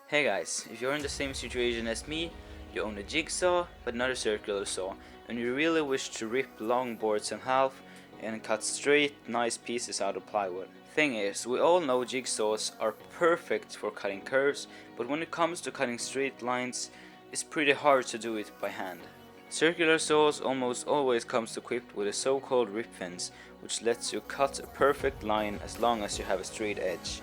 Hey guys, if you're in the same situation as me, you own a jigsaw but not a circular saw, and you really wish to rip long boards in half and cut straight nice pieces out of plywood. Thing is, we all know jigsaws are perfect for cutting curves, but when it comes to cutting straight lines, it's pretty hard to do it by hand. Circular saws almost always comes equipped with a so-called rip fence, which lets you cut a perfect line as long as you have a straight edge.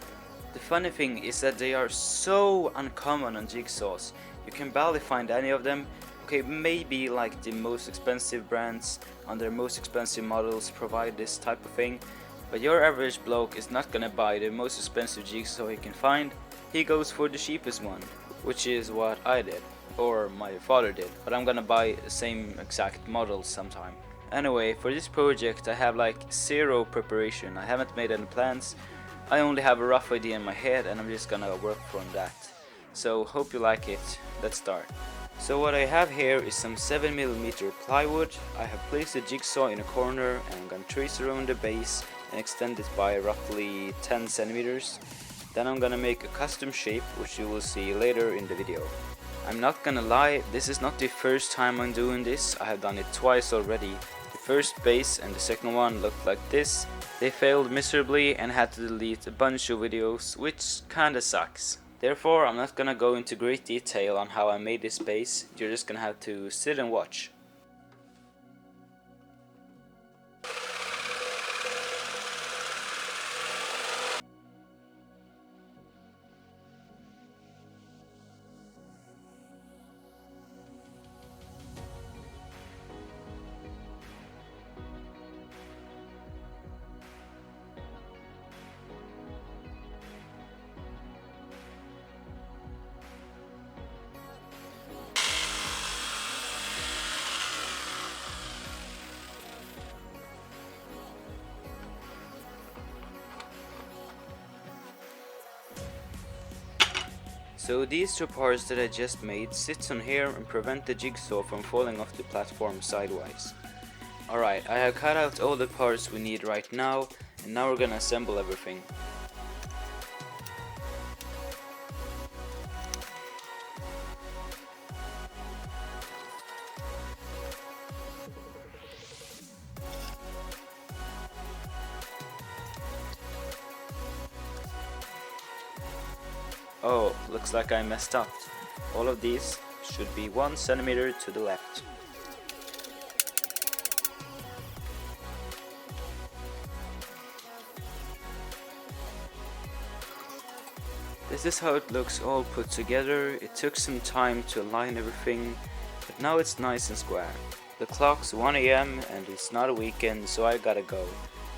The funny thing is that they are so uncommon on jigsaws. You can barely find any of them. Okay, maybe like the most expensive brands on their most expensive models provide this type of thing, but your average bloke is not gonna buy the most expensive jigsaw he can find. He goes for the cheapest one, which is what I did, or my father did, but I'm gonna buy the same exact model sometime. Anyway, for this project I have like zero preparation. I haven't made any plans. I only have a rough idea in my head and I'm just gonna work from that. So hope you like it. Let's start. So what I have here is some 7mm plywood. I have placed the jigsaw in a corner and I'm gonna trace around the base and extend it by roughly 10 centimeters. Then I'm gonna make a custom shape, which you will see later in the video. I'm not gonna lie, this is not the first time I'm doing this. I have done it twice already. The first base and the second one looked like this. They failed miserably and had to delete a bunch of videos, which kinda sucks. Therefore, I'm not gonna go into great detail on how I made this base. You're just gonna have to sit and watch. So these two parts that I just made sits on here and prevent the jigsaw from falling off the platform sideways. Alright, I have cut out all the parts we need right now, and now we're gonna assemble everything. Oh, looks like I messed up. All of these should be 1 centimeter to the left. This is how it looks all put together. It took some time to align everything, but now it's nice and square. The clock's 1 AM and it's not a weekend, so I gotta go.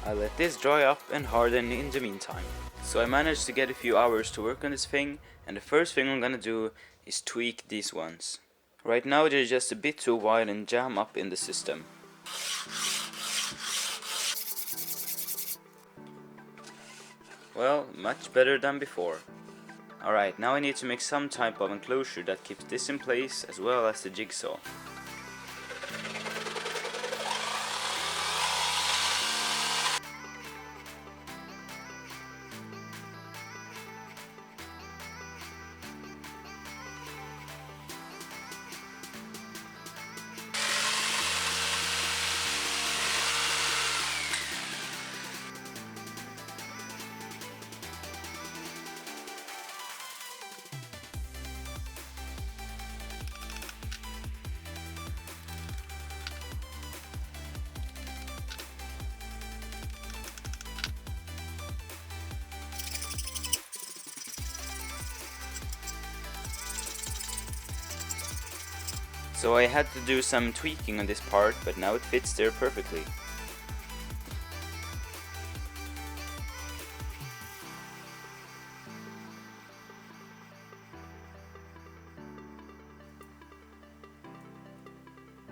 I'll let this dry up and harden in the meantime. So I managed to get a few hours to work on this thing, and the first thing I'm gonna do is tweak these ones. Right now they're just a bit too wide and jam up in the system. Well, much better than before. Alright, now I need to make some type of enclosure that keeps this in place as well as the jigsaw. So I had to do some tweaking on this part, but now it fits there perfectly.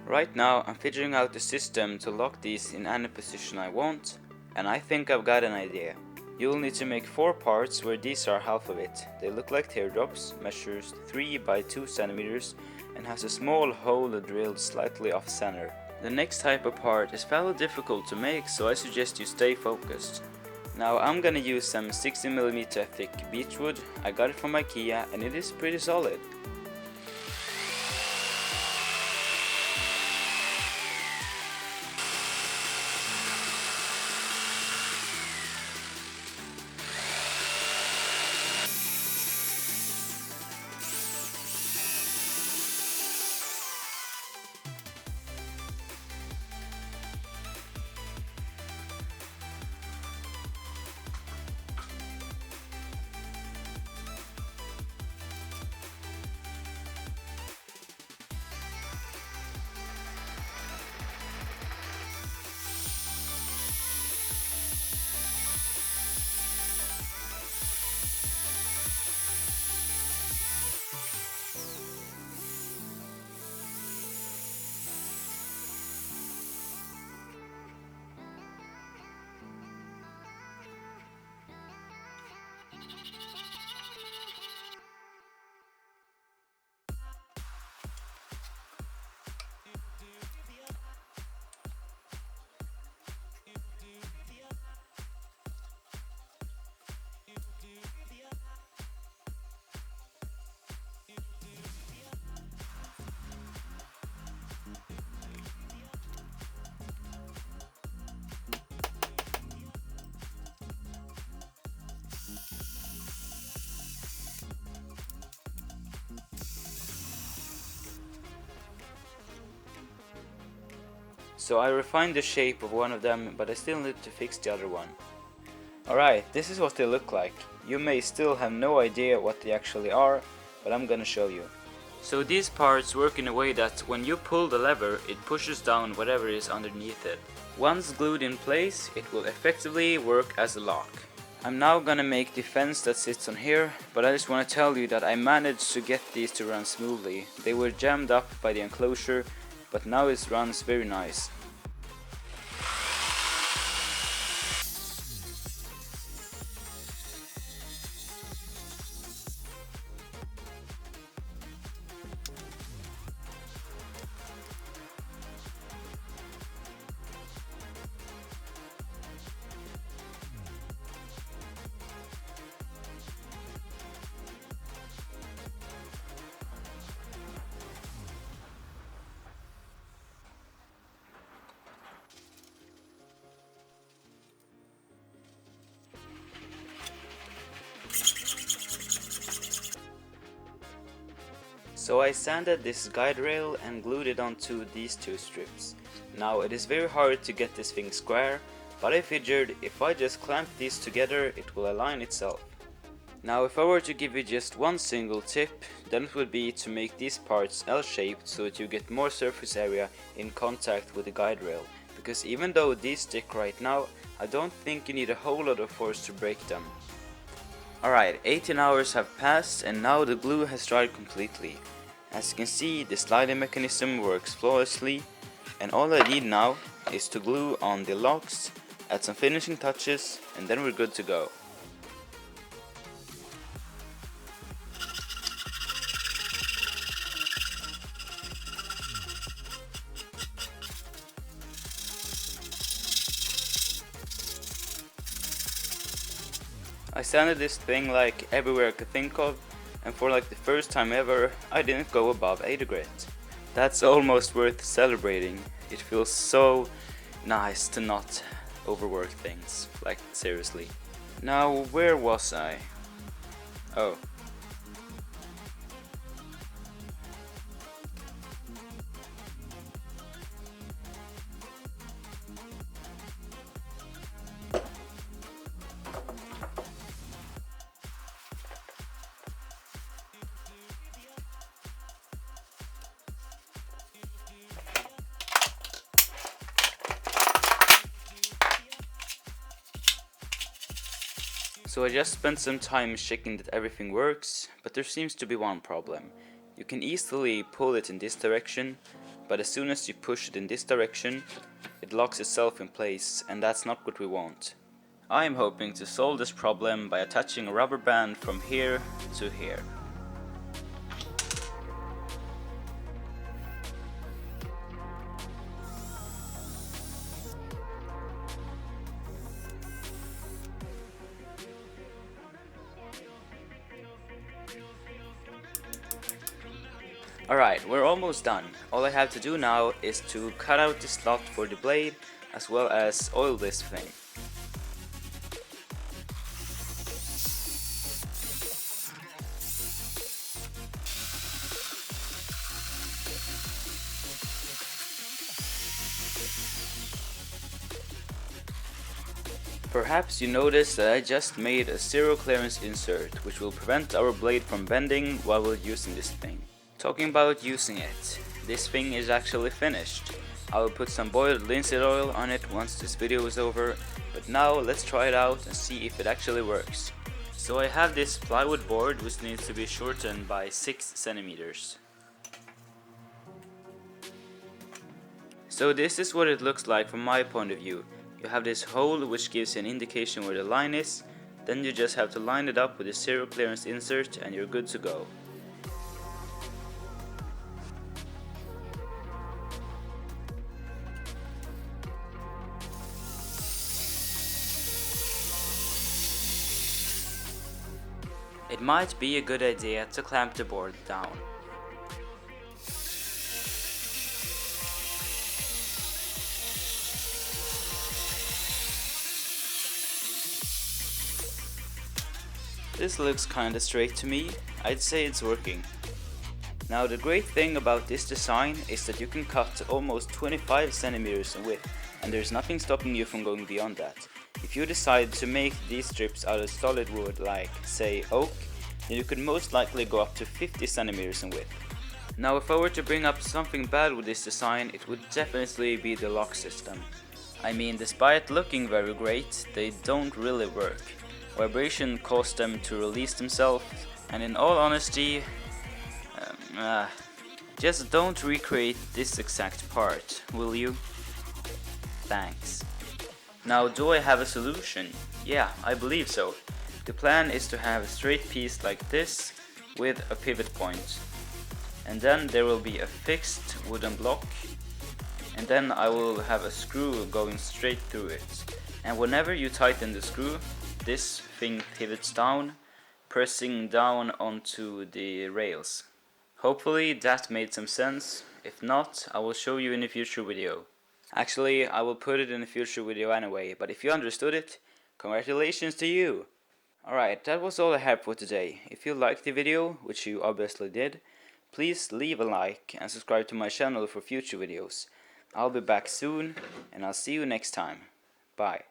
Right now I'm figuring out the system to lock these in any position I want, and I think I've got an idea. You'll need to make 4 parts where these are half of it. They look like teardrops, measures 3 by 2 centimeters and has a small hole drilled slightly off center. The next type of part is fairly difficult to make, so I suggest you stay focused. Now I'm gonna use some 60mm thick beechwood. I got it from IKEA and it is pretty solid. So I refined the shape of one of them, but I still need to fix the other one. Alright, this is what they look like. You may still have no idea what they actually are, but I'm gonna show you. So these parts work in a way that when you pull the lever, it pushes down whatever is underneath it. Once glued in place, it will effectively work as a lock. I'm now gonna make the fence that sits on here, but I just want to tell you that I managed to get these to run smoothly. They were jammed up by the enclosure, but now it runs very nice. So I sanded this guide rail and glued it onto these two strips. Now it is very hard to get this thing square, but I figured if I just clamp these together it will align itself. Now if I were to give you just one single tip, then it would be to make these parts L-shaped so that you get more surface area in contact with the guide rail, because even though these stick right now, I don't think you need a whole lot of force to break them. Alright, 18 hours have passed and now the glue has dried completely. As you can see, the sliding mechanism works flawlessly, and all I need now is to glue on the locks, add some finishing touches, and then we're good to go. I sanded this thing like everywhere I could think of, and for like the first time ever, I didn't go above 80 grit. That's almost worth celebrating. It feels so nice to not overwork things, like seriously. Now, where was I? Oh. So I just spent some time checking that everything works, but there seems to be one problem. You can easily pull it in this direction, but as soon as you push it in this direction, it locks itself in place, and that's not what we want. I am hoping to solve this problem by attaching a rubber band from here to here. Alright, we're almost done. All I have to do now is to cut out the slot for the blade as well as oil this thing. Perhaps you noticed that I just made a zero clearance insert, which will prevent our blade from bending while we're using this thing. Talking about using it, this thing is actually finished. I will put some boiled linseed oil on it once this video is over, but now let's try it out and see if it actually works. So I have this plywood board which needs to be shortened by 6 centimeters. So this is what it looks like from my point of view. You have this hole which gives you an indication where the line is, then you just have to line it up with a zero clearance insert and you're good to go. It might be a good idea to clamp the board down. This looks kinda straight to me. I'd say it's working. Now the great thing about this design is that you can cut almost 25 centimeters in width, and there's nothing stopping you from going beyond that. If you decide to make these strips out of solid wood like, say, oak, then you could most likely go up to 50 centimeters in width. Now if I were to bring up something bad with this design, it would definitely be the lock system. I mean, despite looking very great, they don't really work. Vibration caused them to release themselves, and in all honesty, just don't recreate this exact part, will you? Thanks. Now, do I have a solution? Yeah, I believe so. The plan is to have a straight piece like this with a pivot point, and then there will be a fixed wooden block, and then I will have a screw going straight through it, and whenever you tighten the screw, this thing pivots down, pressing down onto the rails. Hopefully that made some sense. If not, I will show you in a future video. Actually, I will put it in a future video anyway, but if you understood it, congratulations to you! Alright, that was all I have for today. If you liked the video, which you obviously did, please leave a like and subscribe to my channel for future videos. I'll be back soon, and I'll see you next time. Bye.